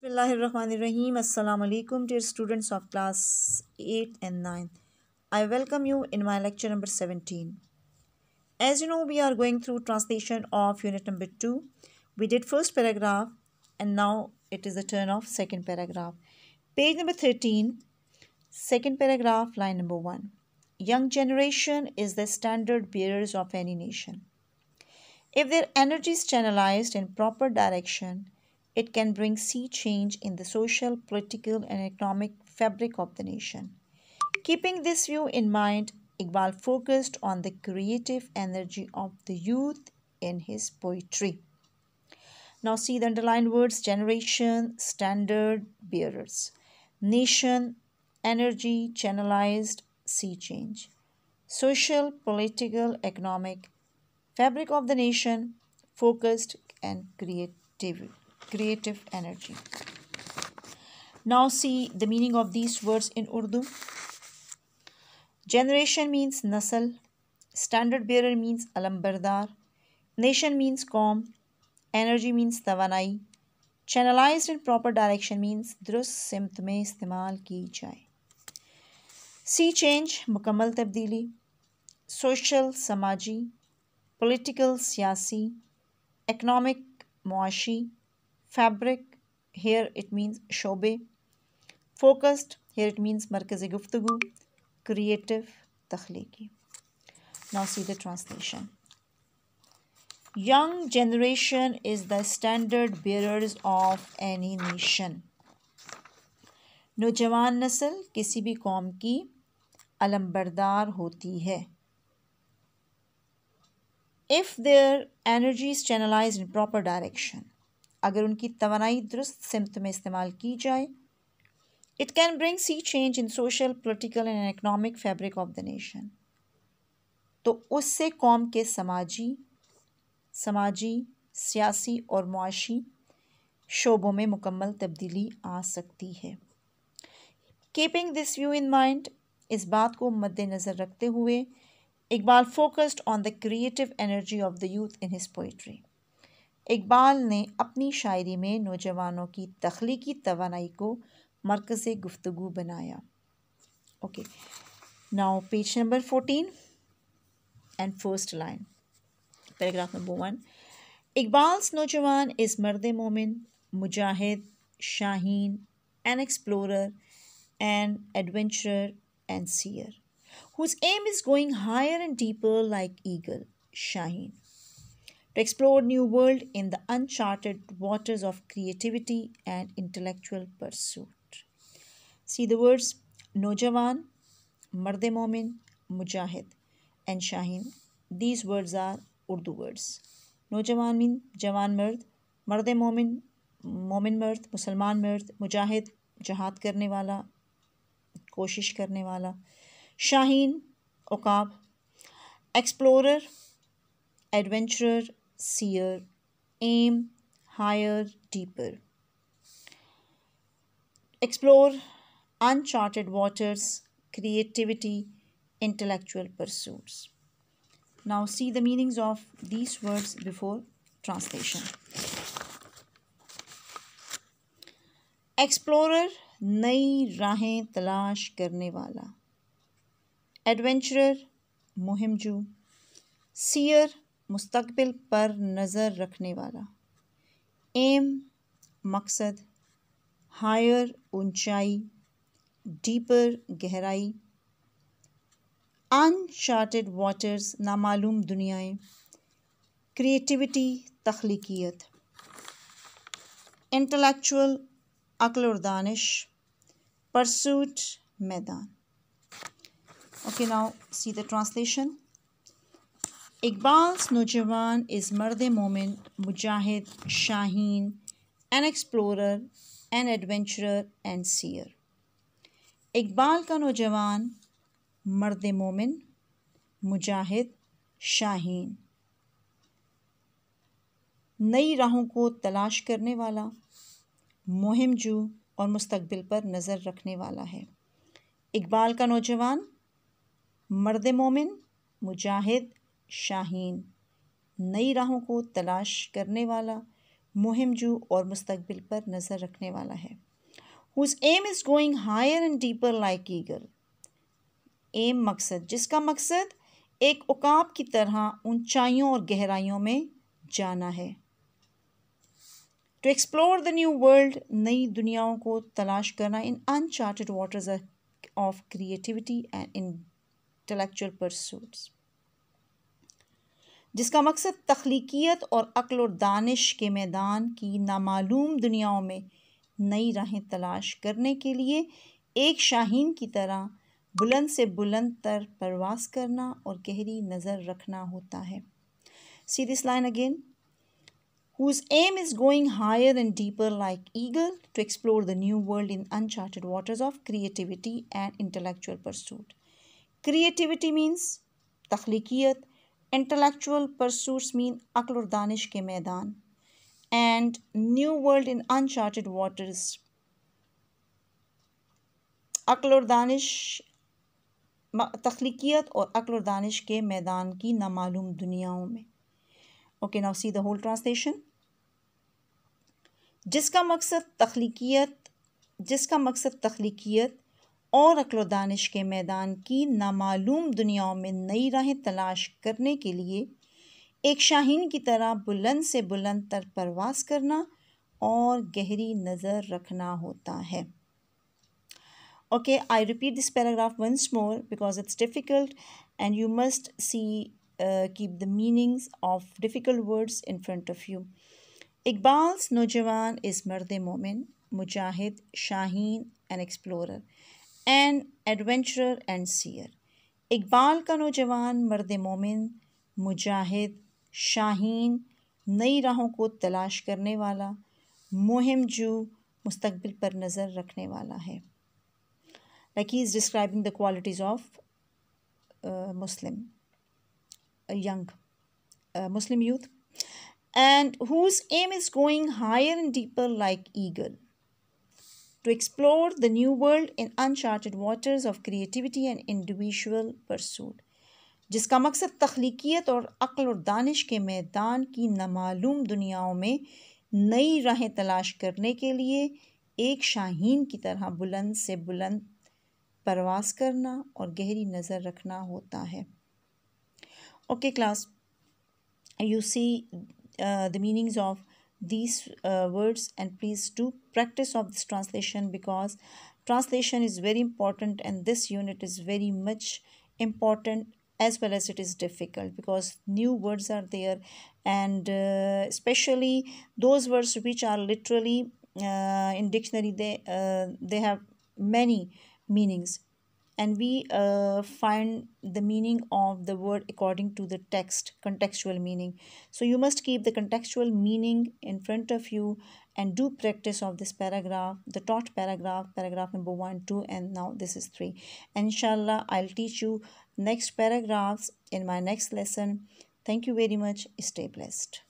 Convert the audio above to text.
Bismillahirrahmanirrahim. Assalamu alaikum, dear students of class 8 and 9. I welcome you in my lecture number 17. As you know, we are going through translation of unit number 2. We did first paragraph and now it is the turn of second paragraph. Page number 13, second paragraph, line number 1. Young generation is the standard bearers of any nation. If their energy is channelized in proper direction, it can bring sea change in the social, political, and economic fabric of the nation. Keeping this view in mind, Iqbal focused on the creative energy of the youth in his poetry. Now, see the underlined words: generation, standard bearers, nation, energy, channelized, sea change, social, political, economic, fabric of the nation, focused and creative energy. Now see the meaning of these words in Urdu. Generation means nasl, standard bearer means alambardar, nation means qaum, energy means tawanai, channelized in proper direction means दुरुस्त सिमत में इस्तेमाल की जाए. Sea change मुकम्मल तब्दीली, social समाजी, political सियासी, economic मुआशी, fabric here it means शोबे, focused here it means मरकज़ गुफ्तगू, creative तख्लीकी. Now see the translation. Young generation is the standard bearers of any nation. नौजवान नस्ल किसी भी कौम की अलंबरदार होती है. If their energy is channelized in proper direction, अगर उनकी तवानाई दुरुस्त सिमत में इस्तेमाल की जाए, it can bring sea change in social, political and economic fabric of the nation. तो उससे कौम के समाजी, सियासी और मुआशी शोबों में मुकम्मल तब्दीली आ सकती है. Keeping this view in mind, इस बात को मद्देनज़र रखते हुए Iqbal focused on the creative energy of the youth in his poetry. Iqbal ने अपनी शायरी में नौजवानों की तख्लीकी तवानाई को मरकज़ गुफ्तगू बनाया. Okay, now page number 14 and first line, paragraph number 1. Iqbal's नौजवान is मर्द मोमिन, मुजाहिद, Shaheen, an explorer, an adventurer and seer, whose aim is going higher and deeper like eagle, Shaheen, to explore new world in the uncharted waters of creativity and intellectual pursuit. See the words Nojawan, Marde Momin, Mujahid and Shaheen. These words are Urdu words. Nojawan means Jawan Mard, Marde Momin, Momin Mard, Musalman Mard, Mujahid, जहाद करने वाला, कोशिश करने वाला, शाहीन, उकाब, explorer, adventurer, seer, aim, higher, deeper. Explore uncharted waters, creativity, intellectual pursuits. Now see the meanings of these words before translation. Explorer, नई राहें तलाश करने वाला. एडवेंचरर, मुहिमजू. सीयर, मुस्तकबिल पर नज़र रखने वाला. एम, मकसद. हायर, ऊंचाई. डीपर, गहराई. अनचार्टेड वाटर्स, नामालूम दुनियाएं. क्रिएटिविटी, तख्लीकियत. इंटेलेक्चुअल, अक्ल और दानिश. परसूट, मैदान. Okay, now see the translation. Iqbal's नौजवान is मर्द मोमिन, मुजाहिद, Shaheen, an explorer, an adventurer and seer. Iqbal का नौजवान मर्द मोमिन, मुजाहिद, शाहीन, नई राहों को तलाश करने वाला, मुहिमजू और मुस्तकबिल पर नज़र रखने वाला है. इकबाल का नौजवान मर्द मोमिन, मुजाहिद, शाहीन, नई राहों को तलाश करने वाला, मुहिम जू और मुस्तकबिल पर नज़र रखने वाला है। Whose aim is going higher and deeper like eagle. Aim मकसद, जिसका मकसद एक उकाब की तरह ऊंचाइयों और गहराइयों में जाना है। To explore the new world, नई दुनियाओं को तलाश करना। In uncharted waters of creativity and intellectual pursuits, जिसका मकसद तख्लीकियत और अक्ल और दानिश के मैदान की नामालूम दुनियाओं में नई राहें तलाश करने के लिए एक शाहीन की तरह बुलंद से बुलंद तर परवास करना और गहरी नज़र रखना होता है। See this line again. Whose aim is going higher and deeper like eagle to explore the new world in uncharted waters of creativity and intellectual pursuit. Creativity means तख्लीकियत, intellectual pursuits mean अक्ल और दानिश के मैदान, and new world in uncharted waters, अक्ल और दानिश, तख्लीकियत और अक्ल और दानिश के मैदान की नामालूम दुनियाओं में। Okay, now see the whole translation. जिसका मकसद तख्लीकियत और अक्ल दानिश के मैदान की नामालूम दुनियाओं में नई राहें तलाश करने के लिए एक शाहीन की तरह बुलंद से बुलंद तर परवास करना और गहरी नज़र रखना होता है। Okay, I repeat this paragraph once more because it's difficult and you must keep the meanings of difficult words in front of you. Iqbal's नौजवान is मर्द मोमिन, मुजाहिद, Shaheen and explorer, and adventurer and seer. Iqbal का नौजवान मर्द मोमिन, मुजाहिद, शाहीन, नई राहों को तलाश करने वाला, मुहिम जू, मुस्तकबिल पर नज़र रखने वाला है। Like he is describing the qualities of a young Muslim youth, and whose aim is going higher and deeper like eagle, to explore the new world in uncharted waters of creativity and individual pursuit, जिसका मकसद तख्लीकियत और अक्ल और दानिश के मैदान की नामालूम दुनियाओं में नई राहें तलाश करने के लिए एक शाहीन की तरह बुलंद से बुलंद परवास करना और गहरी नज़र रखना होता है। Okay class, you see the meanings of these words, and please do practice of this translation because translation is very important and this unit is very much important as well as it is difficult because new words are there, and especially those words which are literally in dictionary, they have many meanings, and we find the meaning of the word according to the text, contextual meaning. So you must keep the contextual meaning in front of you and do practice of this paragraph, the taught paragraph number 1, 2, and now this is 3. And inshallah, I'll teach you next paragraphs in my next lesson. Thank you very much. Stay blessed.